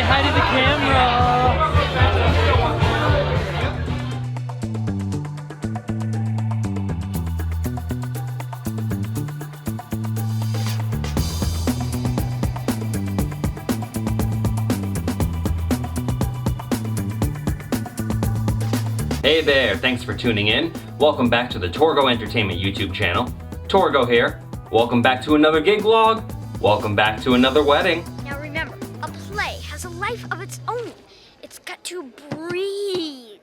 hi to the camera. Hey there, thanks for tuning in. Welcome back to the Torgo Entertainment YouTube channel. Torgo here. Welcome back to another gig vlog. Welcome back to another wedding. Now remember, a play has a life of its own. It's got to breathe.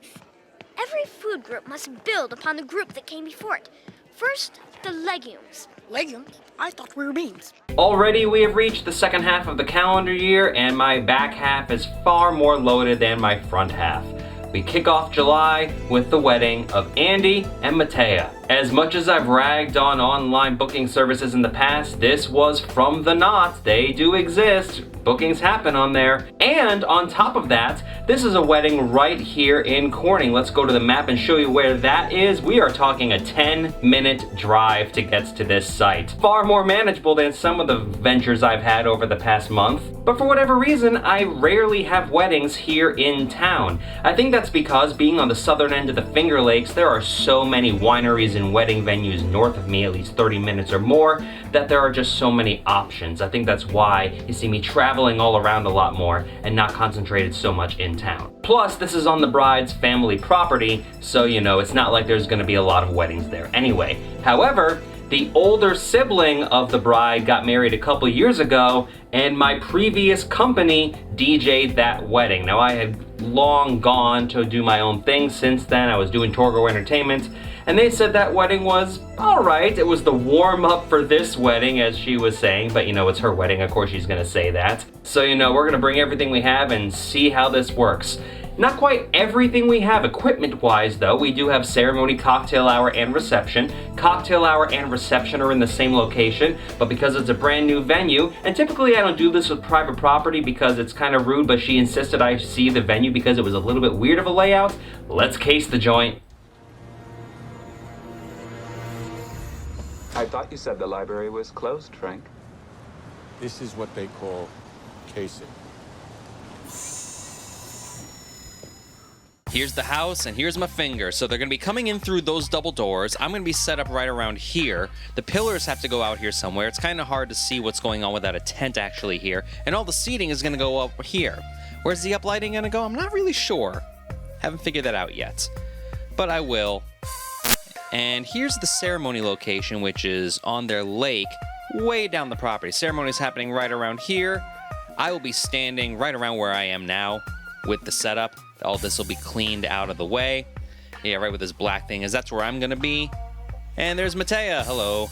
Every food group must build upon the group that came before it. First, the legumes. Legumes? I thought we were beans. Already we have reached the second half of the calendar year, and my back half is far more loaded than my front half. We kick off July with the wedding of Andy and Mattea. As much as I've ragged on online booking services in the past, this was from the not. They do exist. Bookings happen on there. And on top of that, this is a wedding right here in Corning. Let's go to the map and show you where that is. We are talking a 10-minute drive to get to this site. Far more manageable than some of the ventures I've had over the past month. But for whatever reason, I rarely have weddings here in town. I think that's because being on the southern end of the Finger Lakes, there are so many wineries and wedding venues north of me, at least 30 minutes or more, that there are just so many options. I think that's why you see me traveling all around a lot more and not concentrated so much in town. Plus, this is on the bride's family property, so you know, it's not like there's gonna be a lot of weddings there anyway. However, the older sibling of the bride got married a couple years ago, and my previous company DJ'd that wedding. Now, I had long gone to do my own thing since then. I was doing Torgo Entertainment, and they said that wedding was alright. It was the warm-up for this wedding, as she was saying, but you know, it's her wedding, of course she's gonna say that. So you know, we're gonna bring everything we have and see how this works. Not quite everything we have equipment-wise, though. We do have ceremony, cocktail hour, and reception. Cocktail hour and reception are in the same location, but because it's a brand new venue, and typically I don't do this with private property because it's kind of rude, but she insisted I see the venue because it was a little bit weird of a layout. Let's case the joint. I thought you said the library was closed, Frank. This is what they call casing. Here's the house, and here's my finger. So they're gonna be coming in through those double doors. I'm gonna be set up right around here. The pillars have to go out here somewhere. It's kind of hard to see what's going on without a tent actually here. And all the seating is gonna go up here. Where's the uplighting gonna go? I'm not really sure. Haven't figured that out yet. But I will. And here's the ceremony location, which is on their lake, way down the property. Ceremony's happening right around here. I will be standing right around where I am now with the setup. All this will be cleaned out of the way. Yeah, right with this black thing, is that's where I'm gonna be. And there's Mattea, hello.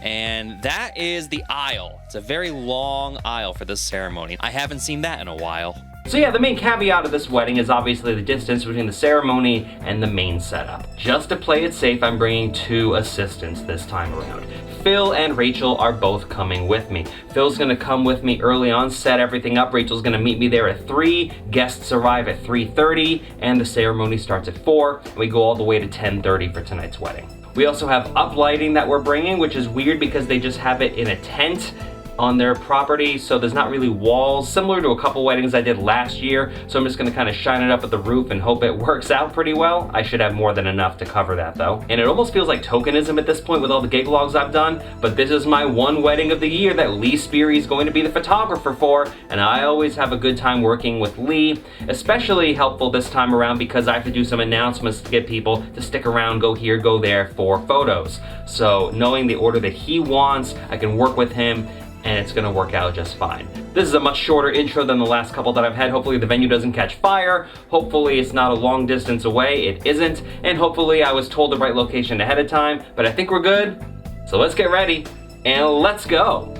And that is the aisle. It's a very long aisle for this ceremony. I haven't seen that in a while. So yeah, the main caveat of this wedding is obviously the distance between the ceremony and the main setup. Just to play it safe, I'm bringing 2 assistants this time around. Phil and Rachel are both coming with me. Phil's gonna come with me early on, set everything up. Rachel's gonna meet me there at 3. Guests arrive at 3:30, and the ceremony starts at 4. And we go all the way to 10:30 for tonight's wedding. We also have uplighting that we're bringing, which is weird because they just have it in a tent on their property, so there's not really walls, similar to a couple weddings I did last year. So I'm just gonna kind of shine it up at the roof and hope it works out pretty well. I should have more than enough to cover that though. And it almost feels like tokenism at this point with all the gig vlogs I've done, but this is my one wedding of the year that Lee Speary is going to be the photographer for, and I always have a good time working with Lee. Especially helpful this time around because I have to do some announcements to get people to stick around, go here, go there for photos. So knowing the order that he wants, I can work with him, and it's gonna work out just fine. This is a much shorter intro than the last couple that I've had. Hopefully the venue doesn't catch fire. Hopefully it's not a long distance away. It isn't. And hopefully I was told the right location ahead of time, but I think we're good. So let's get ready and let's go.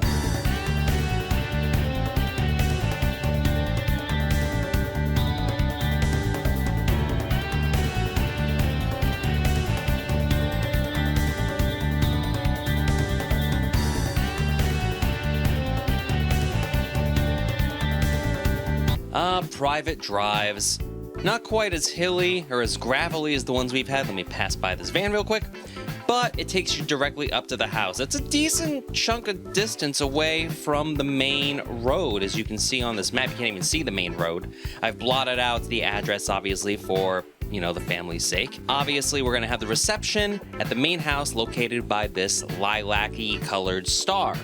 Private drives. Not quite as hilly or as gravelly as the ones we've had. Let me pass by this van real quick. but it takes you directly up to the house. It's a decent chunk of distance away from the main road. As you can see on this map, you can't even see the main road. I've blotted out the address, obviously, for the family's sake. Obviously, we're gonna have the reception at the main house located by this lilac-y colored star.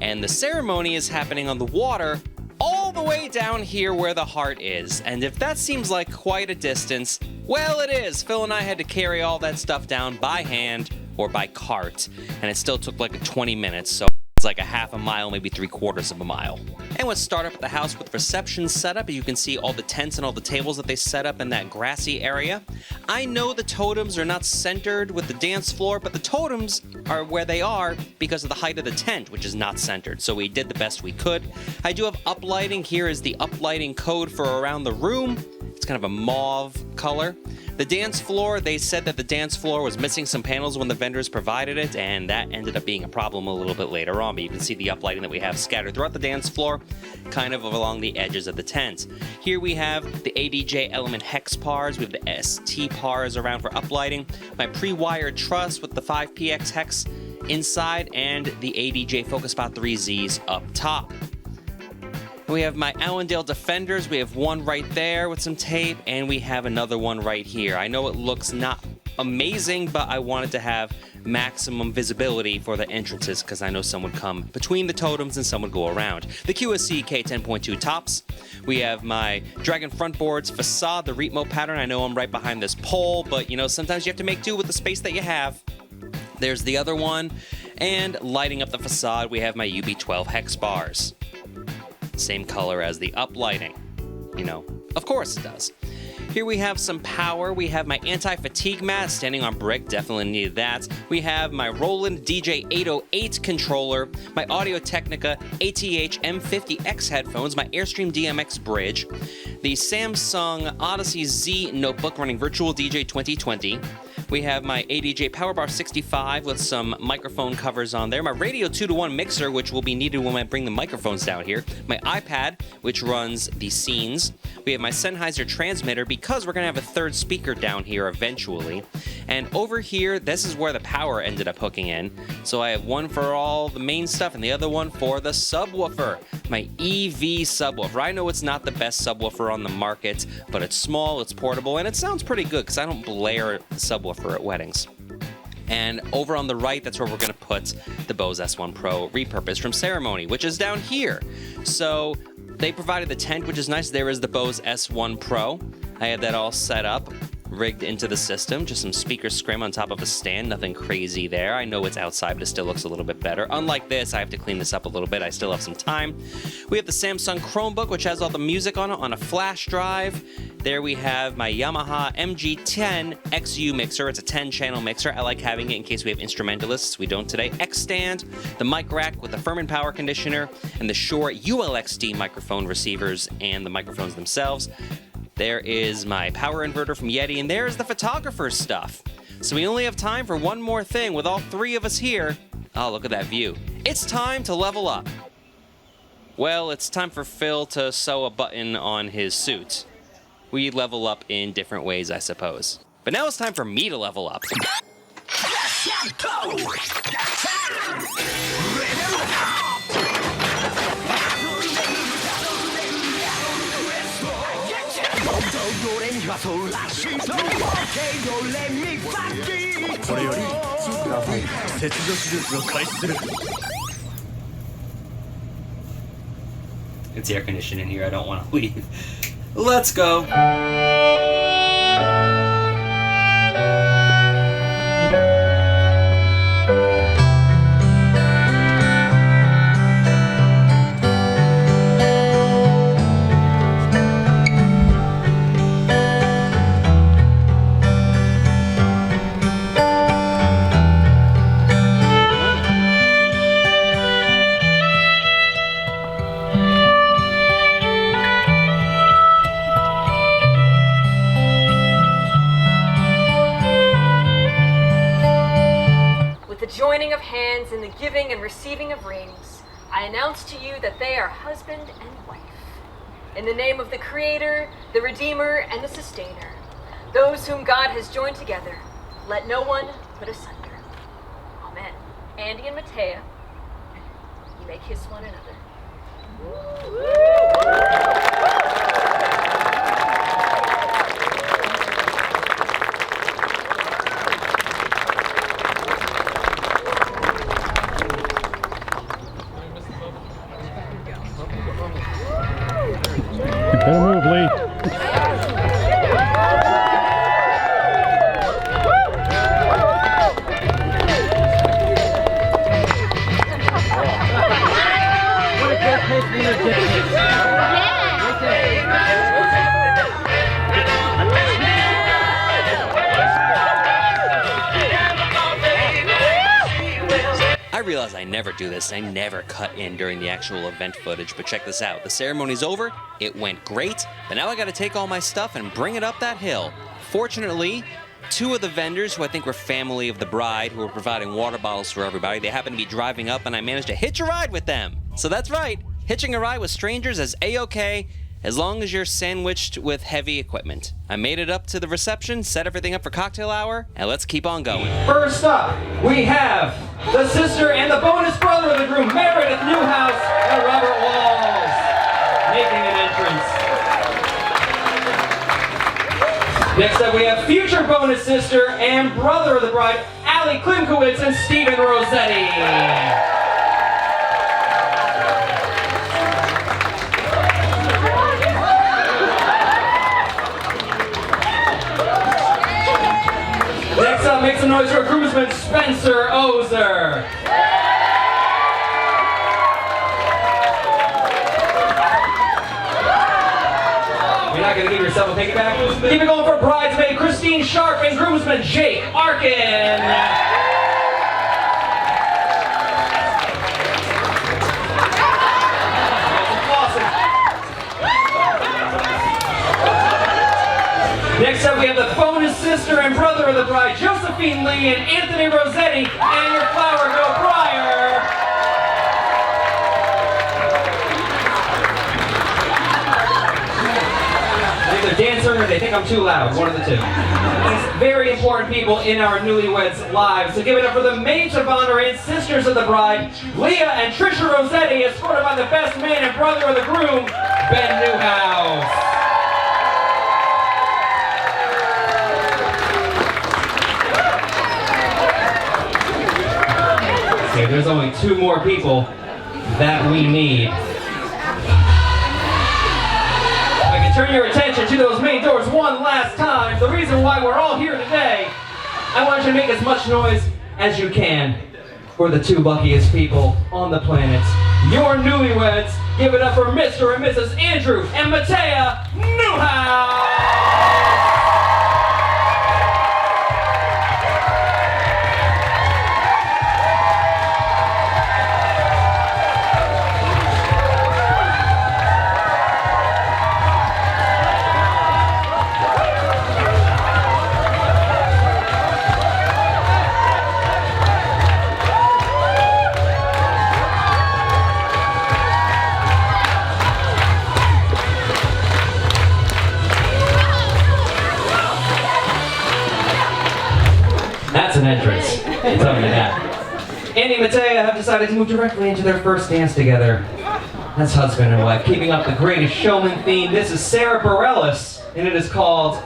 And the ceremony is happening on the water all the way down here where the heart is. And if that seems like quite a distance, well, it is. Phil and I had to carry all that stuff down by hand or by cart, and it still took like 20 minutes, so it's like a half a mile, maybe 3/4 of a mile. And let's start up at the house with reception setup. You can see all the tents and all the tables that they set up in that grassy area. I know the totems are not centered with the dance floor, but the totems are where they are because of the height of the tent, which is not centered. So we did the best we could. I do have uplighting. Here is the uplighting code for around the room. It's kind of a mauve color. The dance floor, they said that the dance floor was missing some panels when the vendors provided it, and that ended up being a problem a little bit later on. But you can see the uplighting that we have scattered throughout the dance floor, kind of along the edges of the tent. Here we have the ADJ Element Hex pars. We have the ST pars around for uplighting. My pre-wired truss with the 5PX hex inside, and the ADJ Focus Spot 3Zs up top. We have my Allendale Defenders. We have one right there with some tape, and we have another one right here. I know it looks not amazing, but I wanted to have maximum visibility for the entrances because I know some would come between the totems and some would go around. The QSC K10.2 tops. We have my Dragon Front Boards facade, the Reetmo pattern. I know I'm right behind this pole, but sometimes you have to make do with the space that you have. There's the other one. And lighting up the facade, we have my UB12 hex bars. Same color as the uplighting. Of course it does. Here we have some power. We have my anti-fatigue mat, standing on brick, definitely needed that. We have my Roland DJ808 controller, my Audio-Technica ATH M50X headphones, my Airstream DMX bridge, the Samsung Odyssey Z notebook running Virtual DJ 2020. We have my ADJ Powerbar 65 with some microphone covers on there. My Radio 2-to-1 mixer, which will be needed when I bring the microphones down here. My iPad, which runs the scenes. We have my Sennheiser transmitter because we're going to have a third speaker down here eventually. And over here, this is where the power ended up hooking in. So I have one for all the main stuff and the other one for the subwoofer. My EV subwoofer. I know it's not the best subwoofer on the market, but it's small, it's portable, and it sounds pretty good because I don't blare the subwoofer at weddings. And over on the right, that's where we're going to put the Bose S1 Pro repurposed from Ceremony, which is down here. So they provided the tent, which is nice. There is the Bose S1 Pro. I have that all set up, rigged into the system. Just some speaker scrim on top of a stand. Nothing crazy there. I know it's outside, but it still looks a little bit better. Unlike this, I have to clean this up a little bit. I still have some time. We have the Samsung Chromebook, which has all the music on it on a flash drive. There we have my Yamaha MG10 XU mixer. It's a 10-channel mixer. I like having it in case we have instrumentalists. We don't today. X stand, the mic rack with the Furman power conditioner, and the Shure ULXD microphone receivers and the microphones themselves. There is my power inverter from Yeti, and there's the photographer's stuff. So we only have time for one more thing with all three of us here. Oh, look at that view. It's time to level up. Well, it's time for Phil to sew a button on his suit. We level up in different ways, I suppose. But now it's time for me to level up. It's air conditioning here. I don't want to leave. Let's go. Joining of hands in the giving and receiving of rings, I announce to you that they are husband and wife. In the name of the Creator, the Redeemer, and the Sustainer, those whom God has joined together, let no one put asunder. Andy and Mattea, you may kiss one another. Better move, Lee. I realize I never do this, and I never cut in during the actual event footage, but check this out. The ceremony's over, it went great, but now I gotta take all my stuff and bring it up that hill. Fortunately, two of the vendors who I think were family of the bride, who were providing water bottles for everybody, they happened to be driving up, and I managed to hitch a ride with them. So that's right, hitching a ride with strangers is A-okay, as long as you're sandwiched with heavy equipment. I made it up to the reception, set everything up for cocktail hour, and let's keep on going. First up, we have the sister and the bonus brother of the groom, Meredith Newhouse and Robert Walls, making an entrance. Next up, we have future bonus sister and brother of the bride, Allie Klimkowitz and Stephen Rossetti. Next up, make some noise for groomsman Spencer Ozer. You're not going to give yourself a piggyback? Keep it going for bridesmaid Christine Sharp and groomsman Jake Arkin. Next up, we have the bonus sister and brother of the bride, Josephine Lee and Anthony Rossetti, and your flower girl, Briar. They're either dancing or they think I'm too loud, one of the two. These very important people in our newlyweds' lives. So give it up for the maids of honor and sisters of the bride, Leah and Trisha Rossetti, escorted by the best man and brother of the groom, Ben Newhouse. Okay, there's only two more people that we need. If I can turn your attention to those main doors one last time, the reason why we're all here today, I want you to make as much noise as you can for the two luckiest people on the planet. Your newlyweds, give it up for Mr. and Mrs. Andrew and Mattea Newhouse! That's an entrance, I'll tell you that. Andy and Mattea have decided to move directly into their first dance together. That's husband and wife, keeping up the Greatest Showman theme. This is Sarah Bareilles, and it is called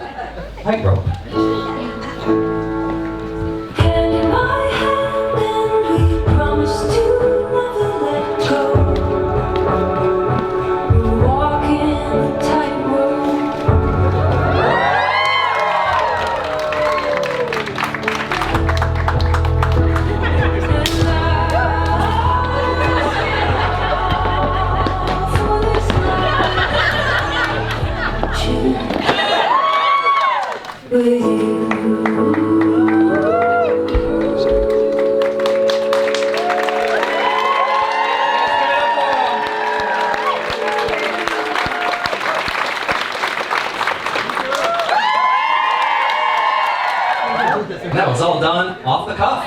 Tightrope. That was all done off the cuff.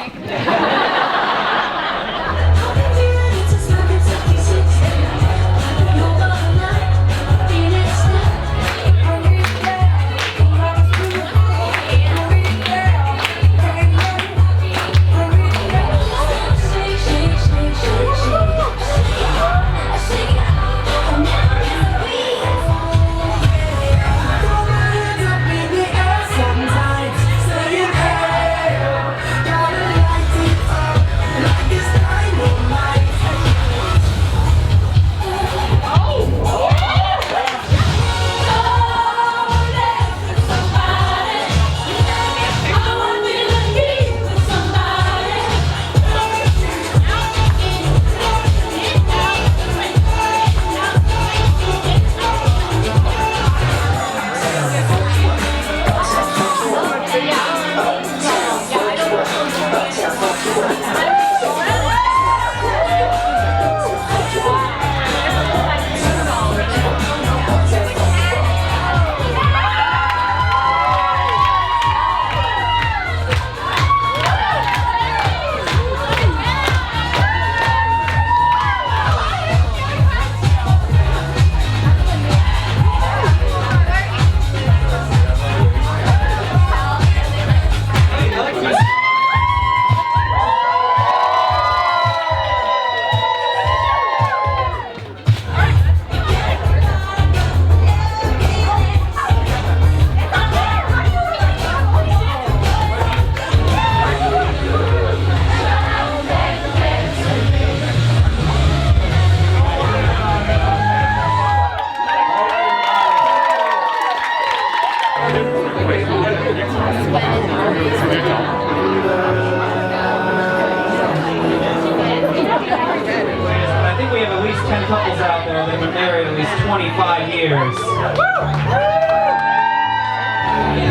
45 years.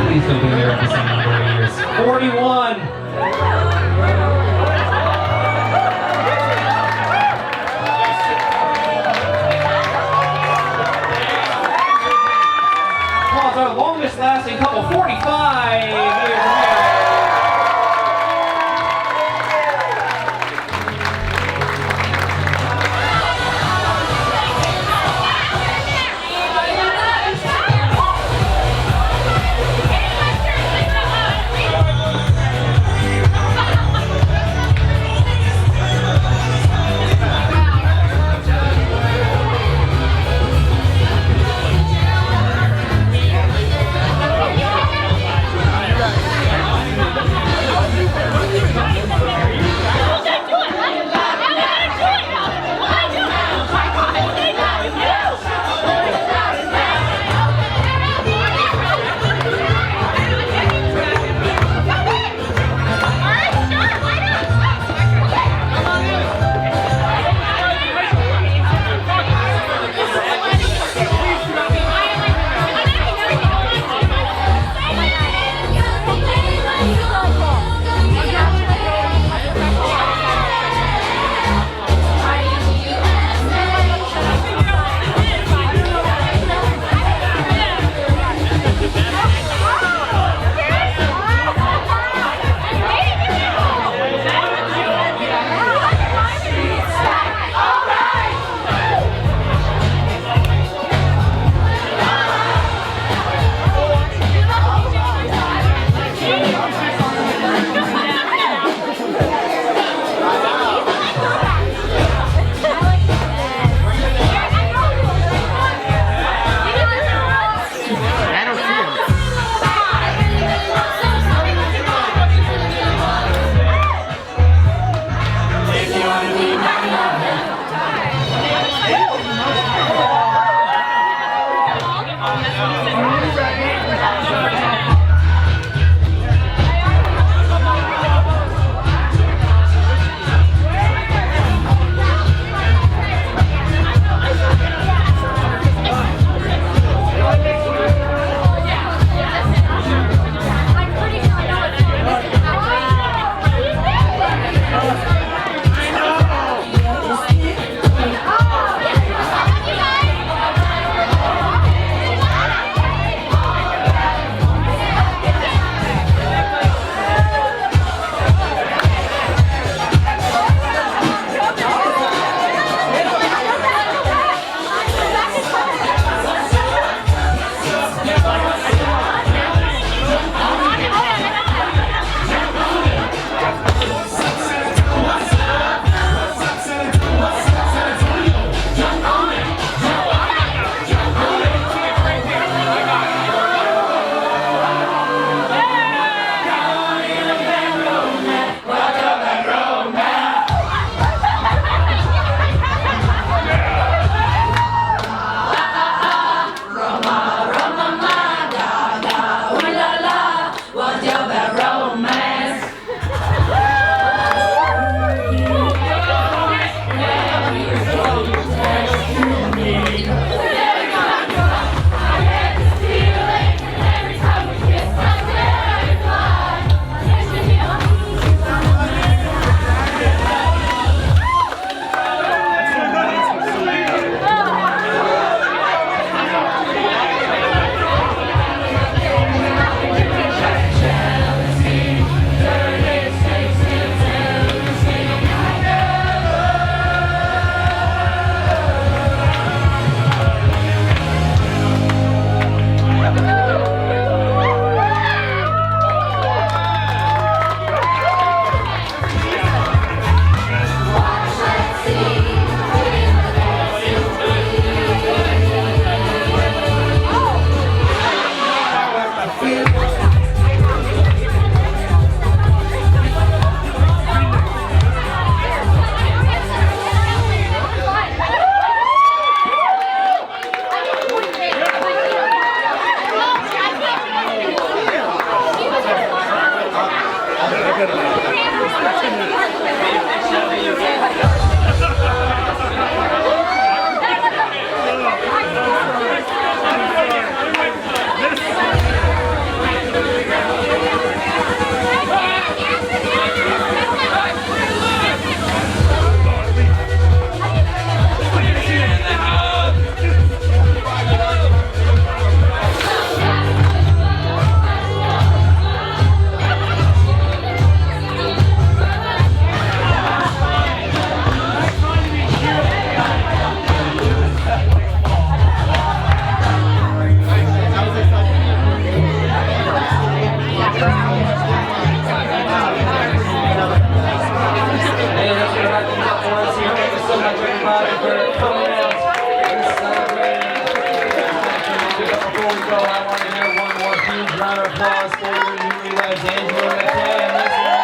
Please don't be there for the same number of years. 41. Well, it's our longest lasting couple, 45 years of marriage. we go, I want to hear one more huge round of applause for your newlyweds, Andrew and Mattea.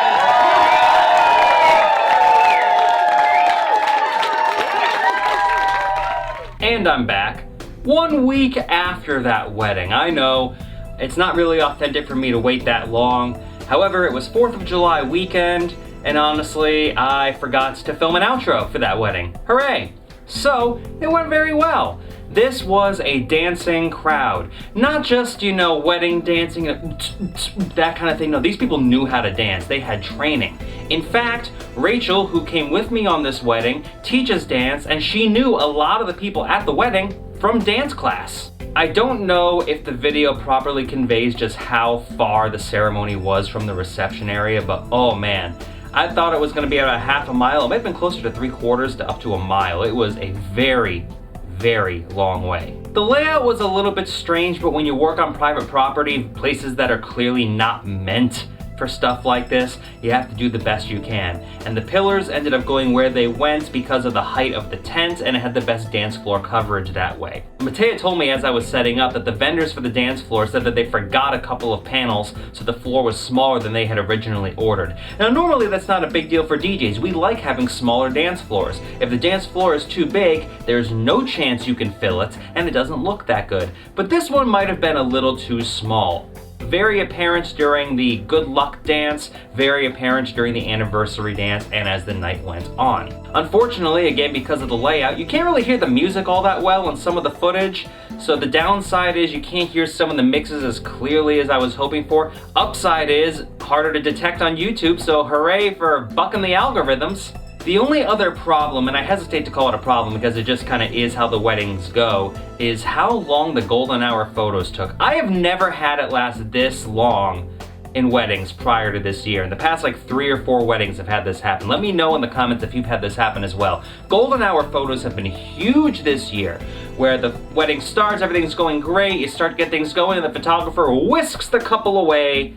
And I'm back 1 week after that wedding. I know it's not really authentic for me to wait that long. However, it was 4th of July weekend, and honestly, I forgot to film an outro for that wedding. Hooray! So, it went very well. This was a dancing crowd. Not just, wedding dancing, that kind of thing. No, these people knew how to dance. They had training. In fact, Rachel, who came with me on this wedding, teaches dance, and she knew a lot of the people at the wedding from dance class. I don't know if the video properly conveys just how far the ceremony was from the reception area, but oh man, I thought it was going to be about a half a mile. It might have been closer to 3/4 to up to a mile. It was a very, very long way. The layout was a little bit strange, but when you work on private property, places that are clearly not meant for stuff like this, you have to do the best you can. And the pillars ended up going where they went because of the height of the tent, and it had the best dance floor coverage that way. Mattea told me as I was setting up that the vendors for the dance floor said that they forgot a couple of panels, so the floor was smaller than they had originally ordered. Now normally that's not a big deal for DJs. We like having smaller dance floors. If the dance floor is too big, there's no chance you can fill it, and it doesn't look that good. But this one might have been a little too small. Very apparent during the good luck dance, very apparent during the anniversary dance, and as the night went on. Unfortunately, again, because of the layout, you can't really hear the music all that well in some of the footage, so the downside is you can't hear some of the mixes as clearly as I was hoping for. Upside is harder to detect on YouTube, so hooray for bucking the algorithms. The only other problem, and I hesitate to call it a problem because it just kind of is how the weddings go, is how long the golden hour photos took. I have never had it last this long in weddings prior to this year. In the past 3 or 4 weddings have had this happen. Let me know in the comments if you've had this happen as well. Golden hour photos have been huge this year, where the wedding starts, everything's going great, you start to get things going, and the photographer whisks the couple away.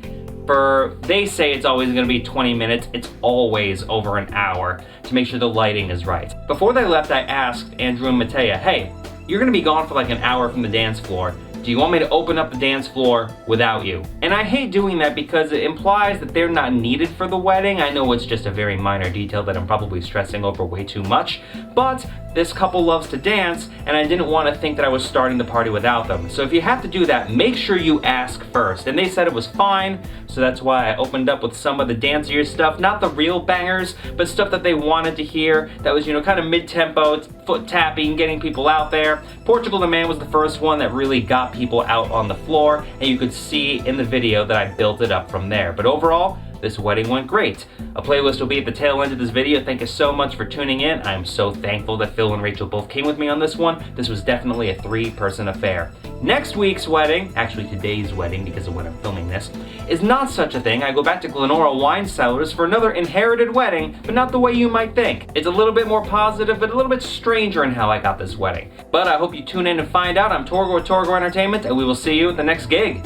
They say it's always going to be 20 minutes, it's always over an hour to make sure the lighting is right. Before they left, I asked Andrew and Mattea, hey, you're going to be gone for an hour from the dance floor. Do you want me to open up the dance floor without you? And I hate doing that because it implies that they're not needed for the wedding. I know it's just a very minor detail that I'm probably stressing over way too much, but this couple loves to dance, and I didn't want to think that I was starting the party without them. So if you have to do that, make sure you ask first. And they said it was fine, so that's why I opened up with some of the dancier stuff, not the real bangers, but stuff that they wanted to hear that was, kind of mid-tempo, foot tapping, getting people out there. Portugal the Man was the first one that really got people out on the floor, and you could see in the video that I built it up from there. But overall, this wedding went great. A playlist will be at the tail end of this video. Thank you so much for tuning in. I am so thankful that Phil and Rachel both came with me on this one. This was definitely a 3-person affair. Next week's wedding, actually today's wedding because of when I'm filming this, is not such a thing. I go back to Glenora Wine Cellars for another inherited wedding, but not the way you might think. It's a little bit more positive, but a little bit stranger in how I got this wedding. But I hope you tune in and find out. I'm Torgo with Torgo Entertainment, and we will see you at the next gig.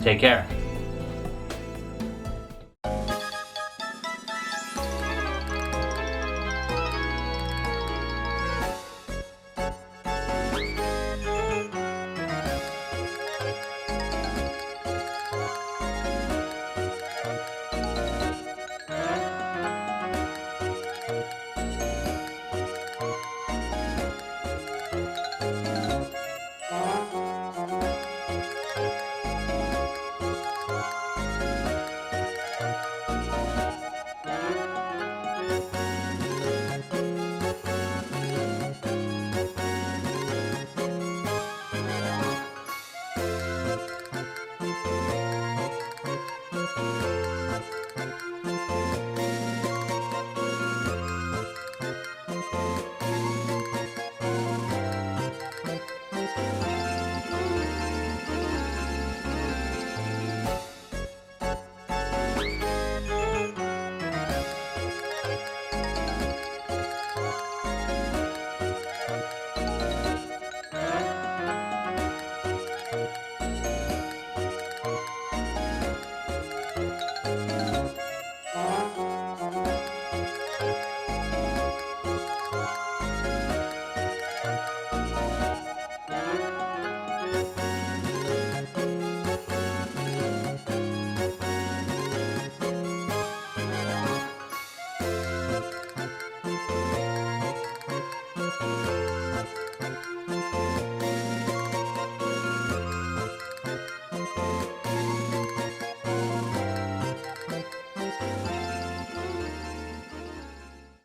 Take care.